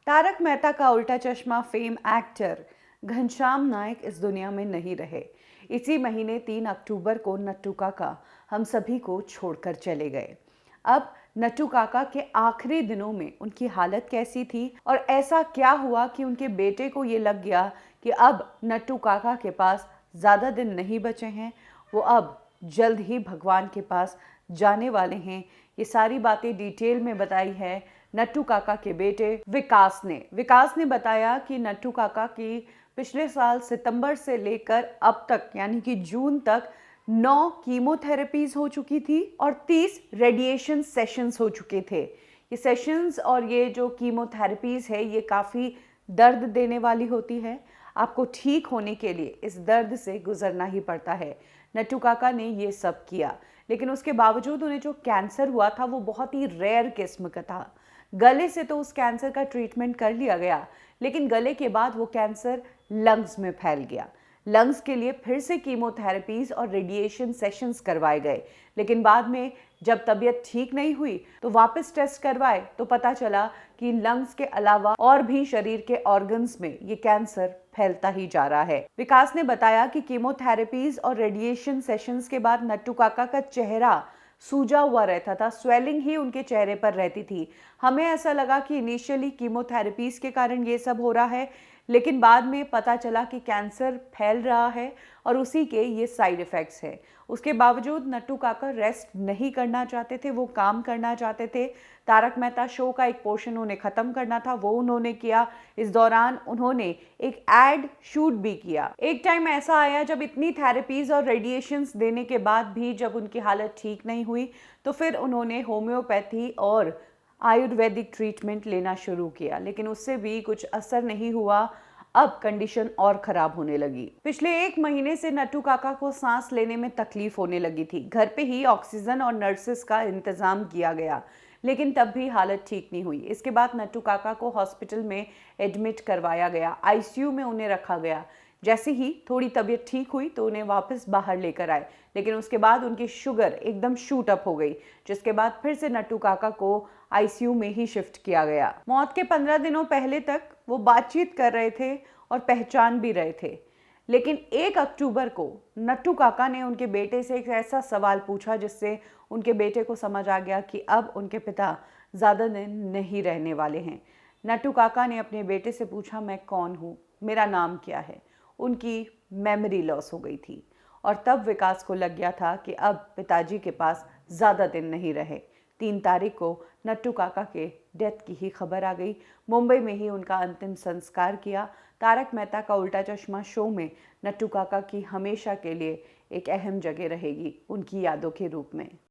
तारक मेहता का उल्टा चश्मा फेम एक्टर घनश्याम नायक इस दुनिया में नहीं रहे। इसी महीने 3 अक्टूबर को नट्टू काका हम सभी को छोड़कर चले गए। अब नट्टू काका के आखिरी दिनों में उनकी हालत कैसी थी और ऐसा क्या हुआ कि उनके बेटे को ये लग गया कि अब नट्टू काका के पास ज़्यादा दिन नहीं बचे हैं, वो अब जल्द ही भगवान के पास जाने वाले हैं। ये सारी बातें डिटेल में बताई है नट्टू काका के बेटे विकास ने बताया कि नट्टू काका की पिछले साल सितंबर से लेकर अब तक यानी कि जून तक 9 कीमोथेरेपीज हो चुकी थी और 30 रेडिएशन सेशंस हो चुके थे। ये सेशंस और ये जो कीमोथेरेपीज है ये काफ़ी दर्द देने वाली होती है। आपको ठीक होने के लिए इस दर्द से गुजरना ही पड़ता है। नट्टू काका ने ये सब किया, लेकिन उसके बावजूद उन्हें जो कैंसर हुआ था वो बहुत ही रेयर किस्म का था। गले से तो उस कैंसर का ट्रीटमेंट कर लिया गया, लेकिन गले के बाद वो कैंसर लंग्स में फैल गया। लंग्स के लिए फिर से कीमोथेरेपीज और रेडिएशन सेशंस करवाए गए, लेकिन बाद में जब तबीयत ठीक नहीं हुई तो वापस टेस्ट करवाए तो पता चला कि लंग्स के अलावा और भी शरीर के ऑर्गन्स में ये कैंसर फैलता ही जा रहा है। विकास ने बताया कि कीमोथेरेपीज और रेडिएशन सेशंस के बाद नट्टू काका का चेहरा सूजा हुआ रहता था, स्वेलिंग ही उनके चेहरे पर रहती थी। हमें ऐसा लगा कि इनिशियली कीमोथेरेपीज के कारण ये सब हो रहा है, लेकिन बाद में पता चला कि कैंसर फैल रहा है और उसी के ये साइड इफ़ेक्ट्स हैं। उसके बावजूद नट्टू काका रेस्ट नहीं करना चाहते थे, वो काम करना चाहते थे। तारक मेहता शो का एक पोर्शन उन्हें ख़त्म करना था, वो उन्होंने किया। इस दौरान उन्होंने एक एड शूट भी किया। एक टाइम ऐसा आया जब इतनी थेरेपीज़ और रेडिएशंस देने के बाद भी जब उनकी हालत ठीक नहीं हुई तो फिर उन्होंने होम्योपैथी और आयुर्वेदिक ट्रीटमेंट लेना शुरू किया, लेकिन उससे भी कुछ असर नहीं हुआ। अब कंडीशन और ख़राब होने लगी। पिछले 1 महीने से नट्टू काका को सांस लेने में तकलीफ होने लगी थी। घर पे ही ऑक्सीजन और नर्सेस का इंतज़ाम किया गया, लेकिन तब भी हालत ठीक नहीं हुई। इसके बाद नट्टू काका को हॉस्पिटल में एडमिट करवाया गया, आईसीयू में उन्हें रखा गया। जैसे ही थोड़ी तबीयत ठीक हुई तो उन्हें वापस बाहर लेकर आए, लेकिन उसके बाद उनकी शुगर एकदम शूट अप हो गई, जिसके बाद फिर से नट्टू काका को आईसीयू में ही शिफ्ट किया गया। मौत के 15 दिनों पहले तक वो बातचीत कर रहे थे और पहचान भी रहे थे, लेकिन 1 अक्टूबर को नट्टू काका ने उनके बेटे से एक ऐसा सवाल पूछा जिससे उनके बेटे को समझ आ गया कि अब उनके पिता ज़्यादा दिन नहीं रहने वाले हैं। नट्टू काका ने अपने बेटे से पूछा, मैं कौन हूँ, मेरा नाम क्या है। उनकी मेमोरी लॉस हो गई थी और तब विकास को लग गया था कि अब पिताजी के पास ज़्यादा दिन नहीं रहे। 3 तारीख को नट्टू काका के डेथ की ही खबर आ गई। मुंबई में ही उनका अंतिम संस्कार किया। तारक मेहता का उल्टा चश्मा शो में नट्टू काका की हमेशा के लिए एक अहम जगह रहेगी उनकी यादों के रूप में।